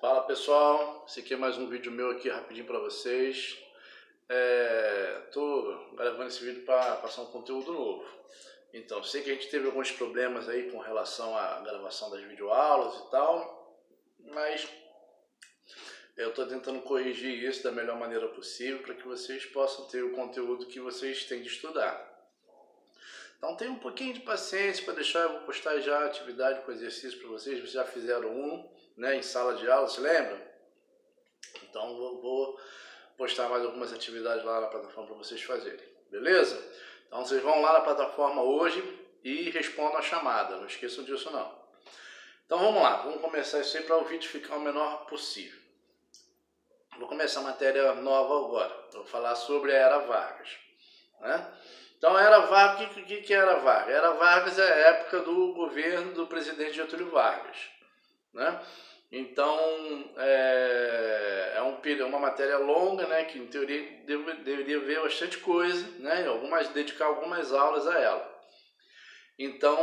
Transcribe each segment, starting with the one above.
Fala pessoal, esse aqui é mais um vídeo meu aqui rapidinho para vocês. Tô gravando esse vídeo para passar um conteúdo novo. Então, sei que a gente teve alguns problemas aí com relação à gravação das videoaulas e tal, mas eu estou tentando corrigir isso da melhor maneira possível para que vocês possam ter o conteúdo que vocês têm de estudar. Então tenha um pouquinho de paciência para deixar, eu vou postar já a atividade com exercício para vocês. Vocês já fizeram um, né, em sala de aula, se lembra? Então vou postar mais algumas atividades lá na plataforma para vocês fazerem, beleza? Então vocês vão lá na plataforma hoje e respondam a chamada, não esqueçam disso não. Então vamos lá, vamos começar isso aí para o vídeo ficar o menor possível. Vou começar a matéria nova agora, vou falar sobre a Era Vargas, né? Então, a Era Vargas, o que é a Era Vargas? A Era Vargas é a época do governo do presidente Getúlio Vargas, né? Então, uma matéria longa, né, que em teoria deveria ver bastante coisa, né, dedicar algumas aulas a ela. Então,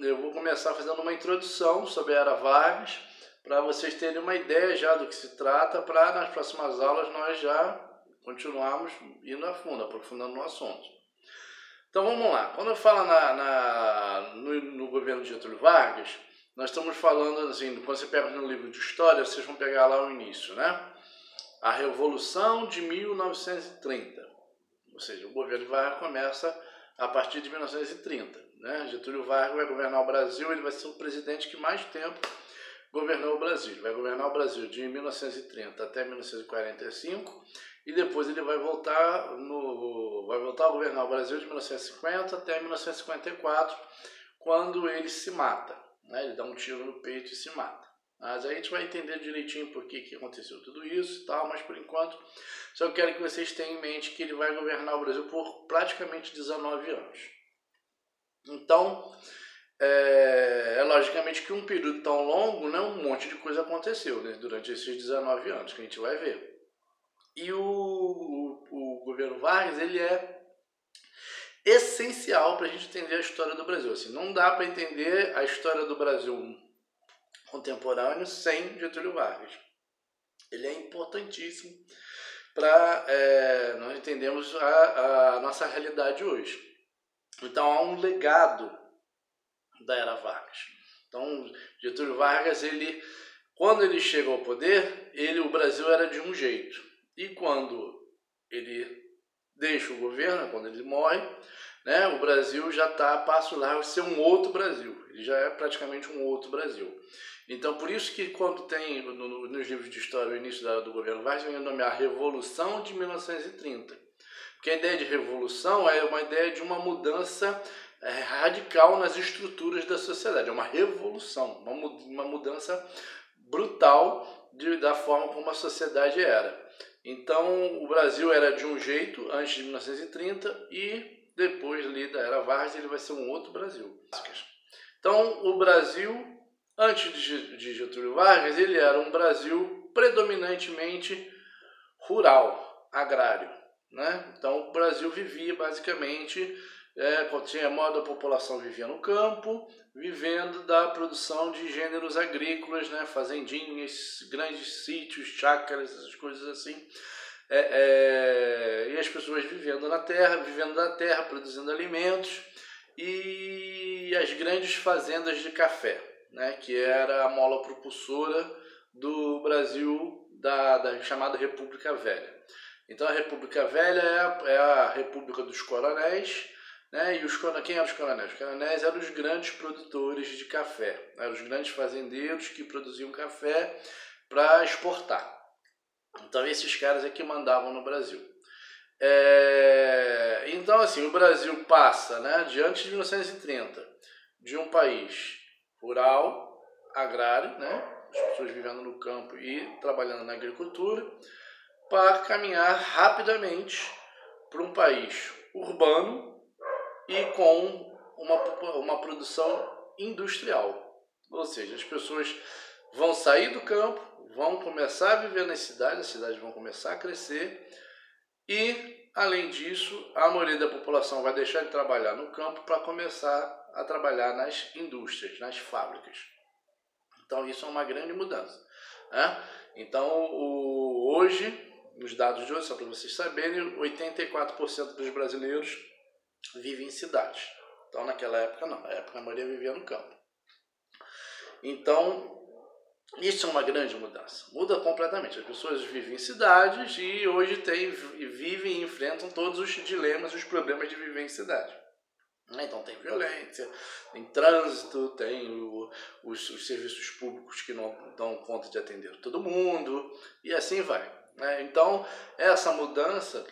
eu vou começar fazendo uma introdução sobre a Era Vargas, para vocês terem uma ideia já do que se trata, para nas próximas aulas nós já continuarmos indo a fundo, aprofundando no assunto. Então vamos lá, quando eu falo no governo de Getúlio Vargas, nós estamos falando assim, quando você pega no livro de história, vocês vão pegar lá o início, né? A Revolução de 1930, ou seja, o governo de Vargas começa a partir de 1930, né? Getúlio Vargas vai governar o Brasil, ele vai ser o presidente que mais tempo governou o Brasil. Ele vai governar o Brasil de 1930 até 1945 e depois ele vai voltar a governar o Brasil de 1950 até 1954, quando ele se mata, né? Ele dá um tiro no peito e se mata. Mas aí a gente vai entender direitinho por que aconteceu tudo isso e tal, mas por enquanto só quero que vocês tenham em mente que ele vai governar o Brasil por praticamente 19 anos. Então, logicamente que um período tão longo, né, um monte de coisa aconteceu, né, durante esses 19 anos, que a gente vai ver. E o governo Vargas, ele é essencial para a gente entender a história do Brasil. Assim, não dá para entender a história do Brasil contemporâneo sem Getúlio Vargas. Ele é importantíssimo para nós entendermos a nossa realidade hoje. Então há um legado da Era Vargas. Então Getúlio Vargas, quando ele chega ao poder, o Brasil era de um jeito. E quando ele deixa o governo, quando ele morre, né, o Brasil já está a passo largo de ser um outro Brasil. Ele já é praticamente um outro Brasil. Então, por isso que quando tem nos livros de história o início do governo Vargas, vem nomear Revolução de 1930. Porque a ideia de revolução é uma ideia de uma mudança radical nas estruturas da sociedade. É uma revolução, uma mudança brutal da forma como a sociedade era. Então, o Brasil era de um jeito antes de 1930 e depois ali da Era Vargas ele vai ser um outro Brasil. Então, o Brasil, antes de Getúlio Vargas, ele era um Brasil predominantemente rural, agrário, né? Então, o Brasil vivia basicamente, a maior da população vivia no campo, vivendo da produção de gêneros agrícolas, né? Fazendinhas, grandes sítios, chácaras, essas coisas assim. E as pessoas vivendo da terra, produzindo alimentos, e as grandes fazendas de café, né? Que era a mola propulsora do Brasil da chamada República Velha. Então a República Velha é a República dos Coronéis, né? E quem eram os coronéis? Os coronéis eram os grandes produtores de café, eram os grandes fazendeiros que produziam café para exportar. Então esses caras é que mandavam no Brasil. Então assim, o Brasil passa, né, diante de 1930, de um país rural, agrário, né, as pessoas vivendo no campo e trabalhando na agricultura, para caminhar rapidamente para um país urbano e com uma produção industrial. Ou seja, as pessoas vão sair do campo, vão começar a viver nas cidades, as cidades vão começar a crescer e, além disso, a maioria da população vai deixar de trabalhar no campo para começar a trabalhar nas indústrias, nas fábricas. Então isso é uma grande mudança, né? Então hoje, nos dados de hoje, só para vocês saberem, 84% dos brasileiros vivem em cidades. Então naquela época não, na época a maioria vivia no campo. Então isso é uma grande mudança, muda completamente. As pessoas vivem em cidades e hoje vivem e enfrentam todos os dilemas e os problemas de viver em cidade. Então tem violência, tem trânsito, tem os serviços públicos que não dão conta de atender todo mundo e assim vai, né? Então essa mudança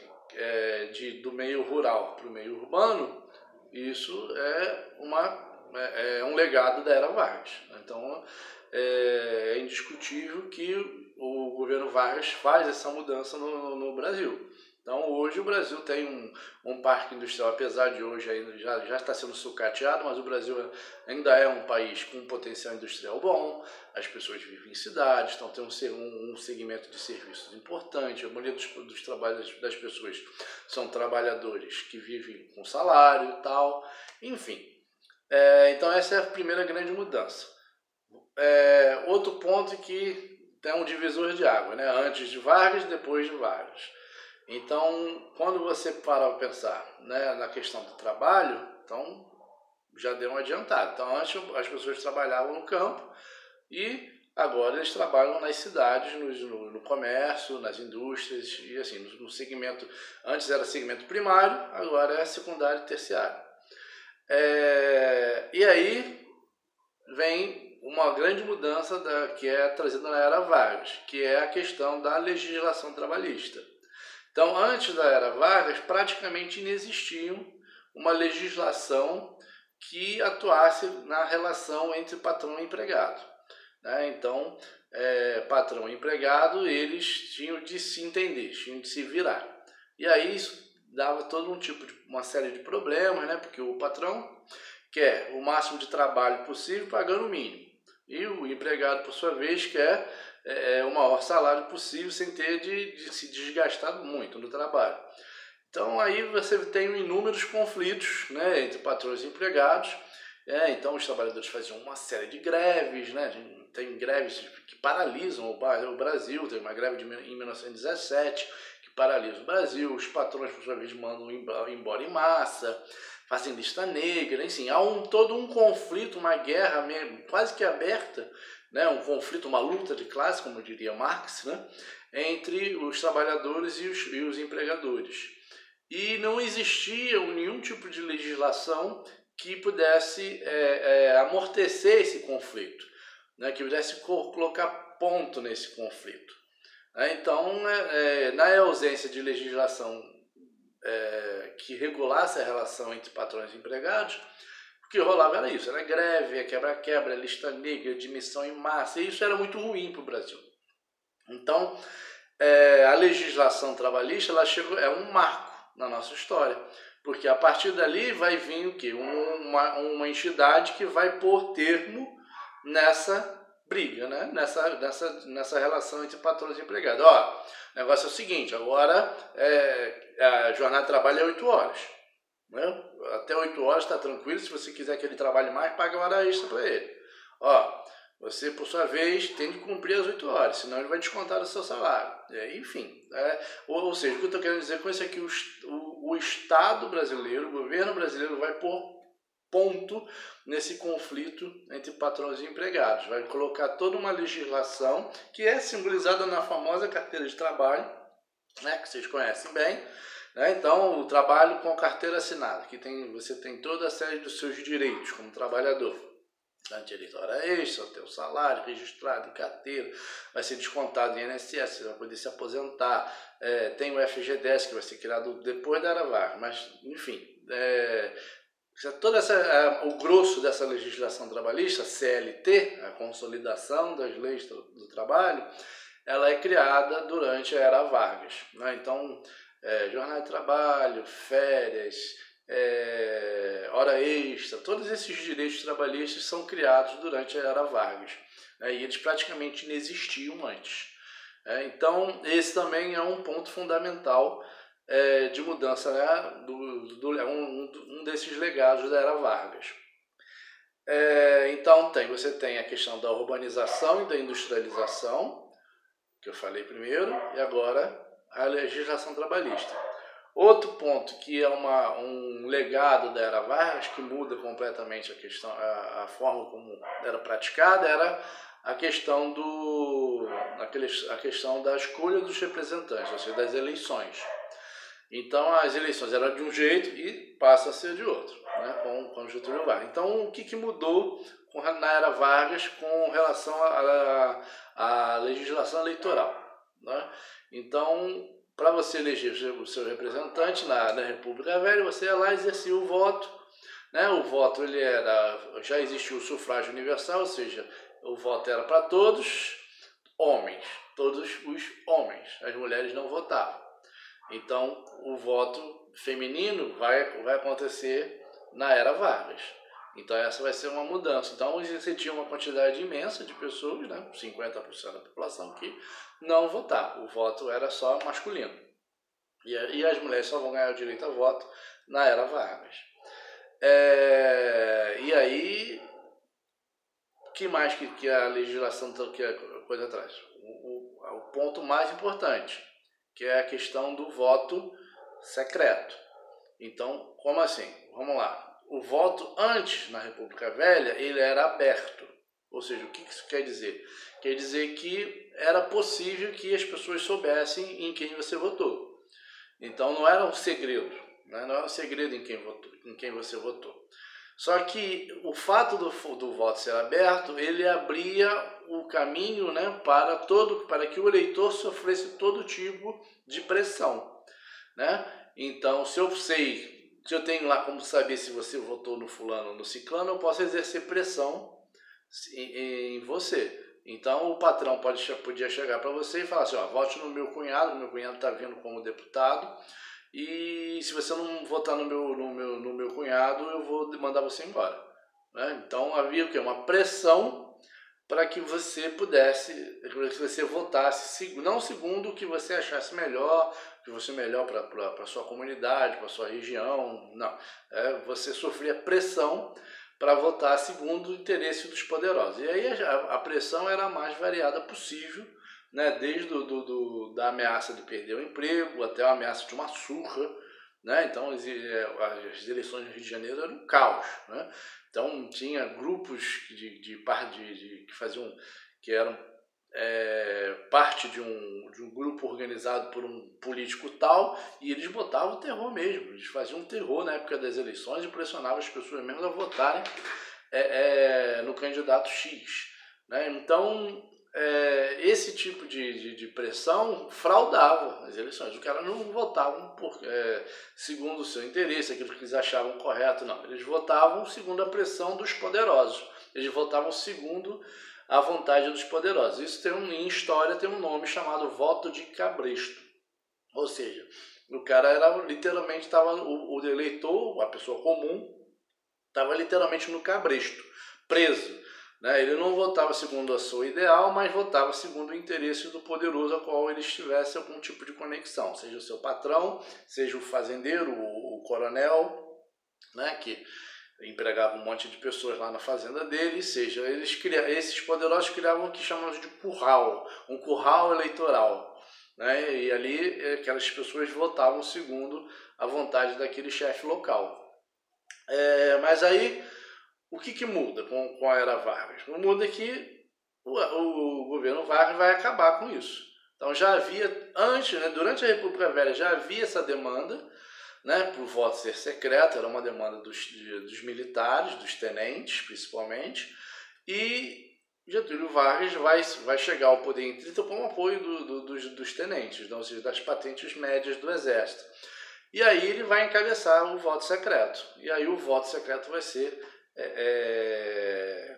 do meio rural para o meio urbano, isso é um legado da era Vargas. Então é indiscutível que o governo Vargas faz essa mudança no Brasil. Então hoje o Brasil tem um parque industrial, apesar de hoje ainda já está sendo sucateado, mas o Brasil ainda é um país com um potencial industrial bom, as pessoas vivem em cidades, então tem um segmento de serviços importante, a maioria dos trabalhos das pessoas são trabalhadores que vivem com salário e tal, enfim. Então essa é a primeira grande mudança. Outro ponto é que tem um divisor de água, né? Antes de Vargas, depois de Vargas. Então, quando você para para pensar, né, na questão do trabalho, então já deu uma adiantada. Então, antes as pessoas trabalhavam no campo e agora eles trabalham nas cidades, no comércio, nas indústrias e assim, no segmento. Antes era segmento primário, agora é secundário e terciário. E aí vem uma grande mudança que é trazida na era Vargas, que é a questão da legislação trabalhista. Então, antes da era Vargas, praticamente inexistia uma legislação que atuasse na relação entre patrão e empregado, né? Então, patrão e empregado, eles tinham de se entender, tinham de se virar. E aí isso dava uma série de problemas, né? Porque o patrão quer o máximo de trabalho possível pagando o mínimo. E o empregado, por sua vez, quer o maior salário possível sem ter de se desgastar muito no trabalho. Então aí você tem inúmeros conflitos, né, entre patrões e empregados. Então os trabalhadores faziam uma série de greves, né? Tem greves que paralisam o Brasil, tem uma greve em 1917 que paralisa o Brasil, os patrões, por sua vez, mandam embora em massa, fazem lista negra, enfim, há todo um conflito, uma guerra mesmo, quase que aberta, né, um conflito, uma luta de classe, como diria Marx, né, entre os trabalhadores e os empregadores. E não existia nenhum tipo de legislação que pudesse amortecer esse conflito, né, que pudesse colocar ponto nesse conflito. Então, na ausência de legislação que regulasse a relação entre patrões e empregados, o que rolava era isso, era greve, quebra-quebra, lista negra, demissão em massa, e isso era muito ruim para o Brasil. Então, a legislação trabalhista é um marco na nossa história, porque a partir dali vai vir o quê? Uma entidade que vai pôr termo nessa briga, né? nessa relação entre patrões e empregados. Ó, o negócio é o seguinte, agora a jornada de trabalho é 8 horas. Né? Até 8 horas está tranquilo, se você quiser que ele trabalhe mais, paga hora extra para ele. Ó, você, por sua vez, tem de cumprir as 8 horas, senão ele vai descontar do seu salário. Enfim, ou seja, o que eu estou querendo dizer com isso é que o Estado brasileiro, o governo brasileiro vai pôr ponto nesse conflito entre patrões e empregados. Vai colocar toda uma legislação que é simbolizada na famosa carteira de trabalho, né, que vocês conhecem bem, né? Então, o trabalho com carteira assinada, que você tem toda a série dos seus direitos como trabalhador. Direito à hora extra, ter o salário registrado em carteira, vai ser descontado em INSS, você vai poder se aposentar. Tem o FGTS que vai ser criado depois da era Vargas, mas enfim, o grosso dessa legislação trabalhista, CLT, a consolidação das leis do trabalho, ela é criada durante a era Vargas, né? Então, jornada de trabalho, férias, hora extra, todos esses direitos trabalhistas são criados durante a era Vargas, né? E eles praticamente não existiam antes. Então, esse também é um ponto fundamental de mudança, né? Um desses legados da era Vargas. Então você tem a questão da urbanização e da industrialização, que eu falei primeiro, e agora a legislação trabalhista. Outro ponto que é um legado da era Vargas, que muda completamente a forma como era praticada, era a questão a questão da escolha dos representantes, ou seja, das eleições. Então as eleições eram de um jeito e passa a ser de outro, né, com Getúlio Vargas. Então o que mudou na era Vargas com relação à legislação eleitoral, né? Então, para você eleger o seu representante na República Velha, você ia lá e exercia o voto, né? O voto já existia o sufrágio universal, ou seja, o voto era para todos os homens, as mulheres não votavam. Então, o voto feminino vai acontecer na era Vargas. Então, essa vai ser uma mudança. Então, você tinha uma quantidade imensa de pessoas, né, 50% da população, que não votava. O voto era só masculino. E as mulheres só vão ganhar o direito a voto na era Vargas. E aí, que mais que a legislação, que a coisa traz? O ponto mais importante, que é a questão do voto secreto. Então, como assim? Vamos lá. O voto antes, na República Velha, ele era aberto. Ou seja, o que isso quer dizer? Quer dizer que era possível que as pessoas soubessem em quem você votou. Então, não era um segredo. Né? Não era um segredo em quem você votou. Só que o fato do voto ser aberto, ele abria o caminho, né, para que o eleitor sofresse todo tipo de pressão, né? Então, se eu tenho lá como saber se você votou no fulano ou no ciclano, eu posso exercer pressão em você. Então, o patrão podia chegar para você e falar assim, vote no meu cunhado está vindo como deputado, e se você não votar no meu cunhado, eu vou mandar você embora. Né? Então havia o quê? Uma pressão para que você votasse, não segundo o que você achasse melhor, que fosse melhor para a sua comunidade, para a sua região, não. Você sofria pressão para votar segundo o interesse dos poderosos. E aí a pressão era a mais variada possível, né, desde da ameaça de perder o emprego até a ameaça de uma surra, né? Então as eleições no Rio de Janeiro eram um caos, né? Então tinha grupos que eram parte de um grupo organizado por um político tal, e eles botavam terror mesmo, eles faziam terror na época das eleições e pressionavam as pessoas mesmo a votarem no candidato X, né? Então esse tipo de pressão fraudava as eleições. Os caras não votavam segundo o seu interesse, aquilo que eles achavam correto, não. Eles votavam segundo a pressão dos poderosos. Eles votavam segundo a vontade dos poderosos. Isso em história tem um nome chamado voto de cabresto. Ou seja, o cara literalmente o eleitor, a pessoa comum, estava literalmente no cabresto, preso. Né? Ele não votava segundo a sua ideal, mas votava segundo o interesse do poderoso ao qual ele tivesse algum tipo de conexão, seja o seu patrão, seja o fazendeiro, o coronel, né, que empregava um monte de pessoas lá na fazenda dele, seja esses poderosos criavam o que chamamos de curral, um curral eleitoral, né? E ali aquelas pessoas votavam segundo a vontade daquele chefe local. Mas aí o que muda com a era Vargas? Muda que o governo Vargas vai acabar com isso. Então já havia, antes, né, durante a República Velha, já havia essa demanda, né, para o voto ser secreto, era uma demanda dos militares, dos tenentes principalmente, e Getúlio Vargas vai chegar ao poder em 30 com o apoio dos tenentes, ou seja, das patentes médias do Exército. E aí ele vai encabeçar o voto secreto. E aí o voto secreto vai ser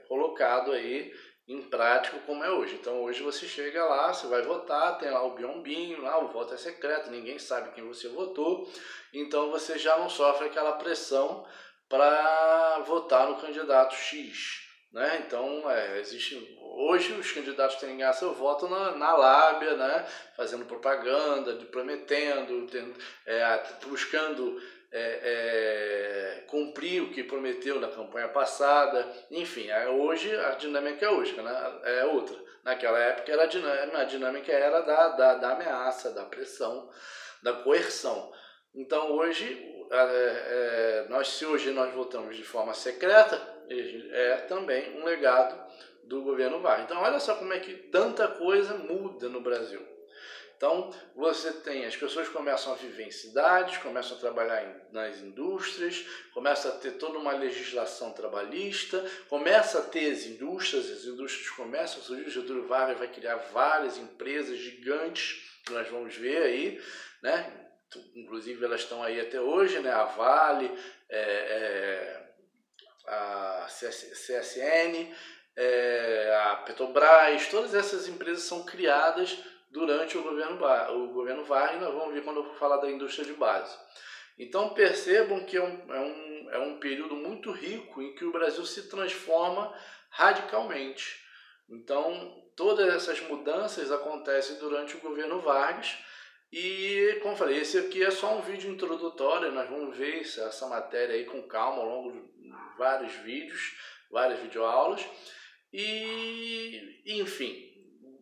colocado aí em prática como é hoje. Então hoje você chega lá, você vai votar, tem lá o biombinho, lá o voto é secreto, ninguém sabe quem você votou, então você já não sofre aquela pressão para votar no candidato X. Né? Então hoje os candidatos têm que ganhar seu voto na lábia, né? Fazendo propaganda, prometendo, buscando cumprir o que prometeu na campanha passada. Enfim, hoje a dinâmica é outra. Naquela época a dinâmica era da ameaça, da pressão, da coerção. Então hoje, se hoje nós votamos de forma secreta, é também um legado do governo Vargas. Então olha só como é que tanta coisa muda no Brasil. Então você tem, as pessoas começam a viver em cidades, começam a trabalhar nas indústrias, começa a ter toda uma legislação trabalhista, começa a ter as indústrias começam a surgir. Getúlio Vargas vai criar várias empresas gigantes, que nós vamos ver aí, né? Inclusive elas estão aí até hoje, né? A Vale, a CSN, a Petrobras, todas essas empresas são criadas durante o governo Vargas. Nós vamos ver quando eu for falar da indústria de base. Então percebam que é um período muito rico em que o Brasil se transforma radicalmente. Então todas essas mudanças acontecem durante o governo Vargas. E, como eu falei, esse aqui é só um vídeo introdutório. Nós vamos ver essa matéria aí com calma ao longo de vários vídeos, várias videoaulas. E, enfim,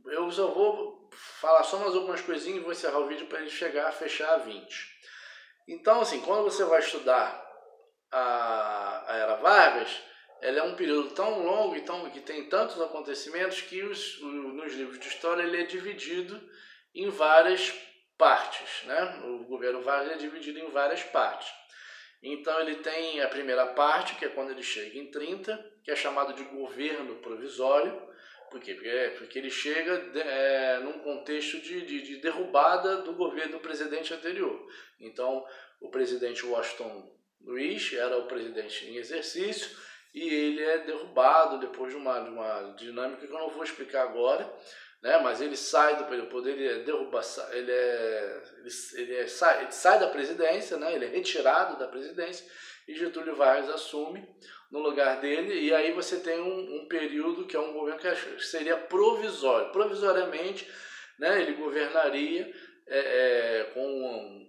eu só vou falar só mais algumas coisinhas e vou encerrar o vídeo para ele chegar a fechar a 20. Então, assim, quando você vai estudar a Era Vargas, ela é um período tão longo e que tem tantos acontecimentos que nos livros de história ele é dividido em várias partes, né? O governo Vargas é dividido em várias partes. Então ele tem a primeira parte, que é quando ele chega em 30, que é chamado de governo provisório. Por quê? Porque ele chega num contexto de derrubada do governo do presidente anterior. Então o presidente Washington Luiz era o presidente em exercício e ele é derrubado depois de uma dinâmica que eu não vou explicar agora, né? Mas ele sai do poder, ele sai da presidência, né? Ele é retirado da presidência e Getúlio Vargas assume no lugar dele. E aí você tem um período que é um governo que seria provisório. Provisoriamente, né? Ele governaria com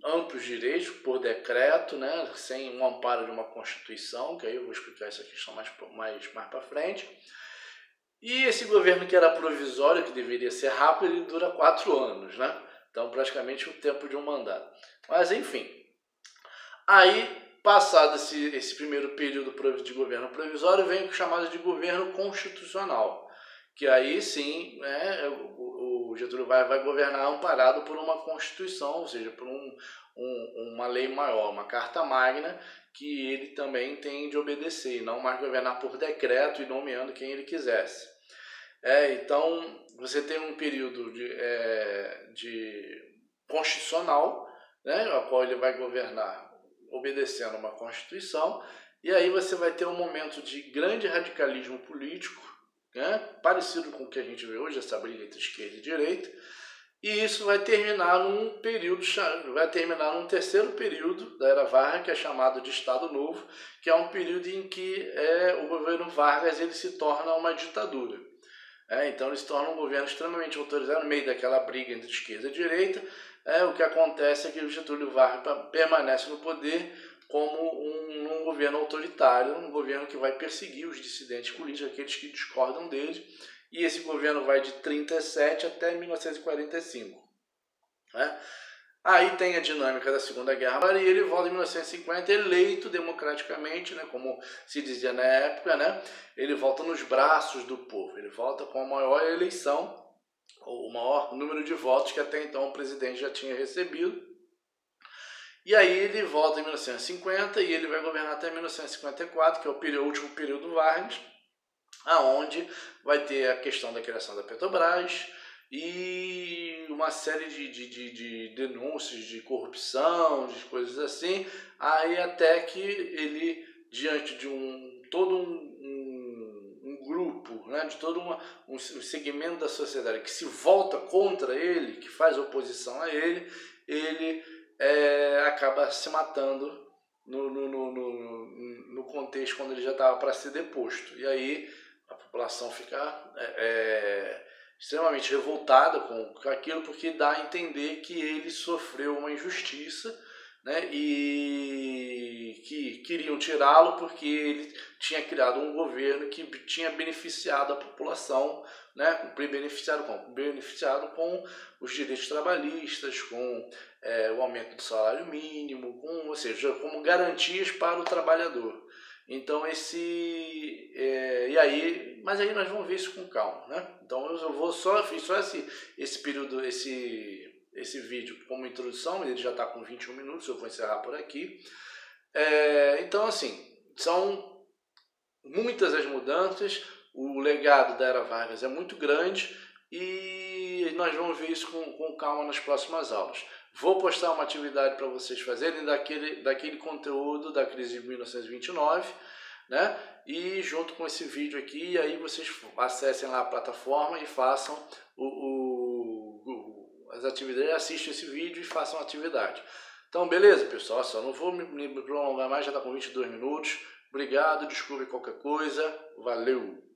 amplos direitos por decreto, né? Sem um amparo de uma Constituição, que aí eu vou explicar essa questão mais para frente. E esse governo que era provisório, que deveria ser rápido, ele dura 4 anos, né? Então praticamente o tempo de um mandato. Mas enfim, aí passado esse primeiro período de governo provisório, vem o chamado de governo constitucional, que aí sim, né, o Getúlio Vargas vai governar amparado por uma Constituição, ou seja, por uma lei maior, uma carta magna, que ele também tem de obedecer, e não mais governar por decreto e nomeando quem ele quisesse. Então, você tem um período de constitucional, né, ao qual ele vai governar obedecendo uma Constituição, e aí você vai ter um momento de grande radicalismo político, né, parecido com o que a gente vê hoje, essa briga entre esquerda e direita, e isso vai terminar num terceiro período da Era Vargas, que é chamado de Estado Novo, que é um período em que o governo Vargas ele se torna uma ditadura. Então ele se torna um governo extremamente autoritário no meio daquela briga entre esquerda e direita. O que acontece é que o Getúlio Vargas permanece no poder como um governo autoritário, um governo que vai perseguir os dissidentes políticos, aqueles que discordam dele. E esse governo vai de 1937 até 1945. Né? Aí tem a dinâmica da Segunda Guerra e ele volta em 1950 eleito democraticamente, né, como se dizia na época, né, ele volta nos braços do povo, ele volta com a maior eleição, o maior número de votos que até então o presidente já tinha recebido. E aí ele volta em 1950 e ele vai governar até 1954, que é o último período Vargas, aonde vai ter a questão da criação da Petrobras e uma série de denúncias de corrupção, de coisas assim, aí até que ele, diante de todo um grupo, né, de todo um segmento da sociedade que se volta contra ele, que faz oposição a ele, ele acaba se matando no contexto quando ele já estava para ser deposto. E aí a população fica extremamente revoltada com aquilo, porque dá a entender que ele sofreu uma injustiça, né, e que queriam tirá-lo porque ele tinha criado um governo que tinha beneficiado a população, né, beneficiado com os direitos trabalhistas, com o aumento do salário mínimo, ou seja, como garantias para o trabalhador. Então mas aí nós vamos ver isso com calma, né? Então eu vou fiz só esse período, esse vídeo como introdução, ele já está com 21 minutos, eu vou encerrar por aqui. Então assim, são muitas as mudanças, o legado da Era Vargas é muito grande e nós vamos ver isso com calma nas próximas aulas. Vou postar uma atividade para vocês fazerem daquele conteúdo da crise de 1929, né? E junto com esse vídeo aqui, aí vocês acessem lá a plataforma e façam as atividades, assistam esse vídeo e façam a atividade. Então, beleza, pessoal? Só não vou me prolongar mais, já está com 22 minutos. Obrigado, desculpe qualquer coisa. Valeu!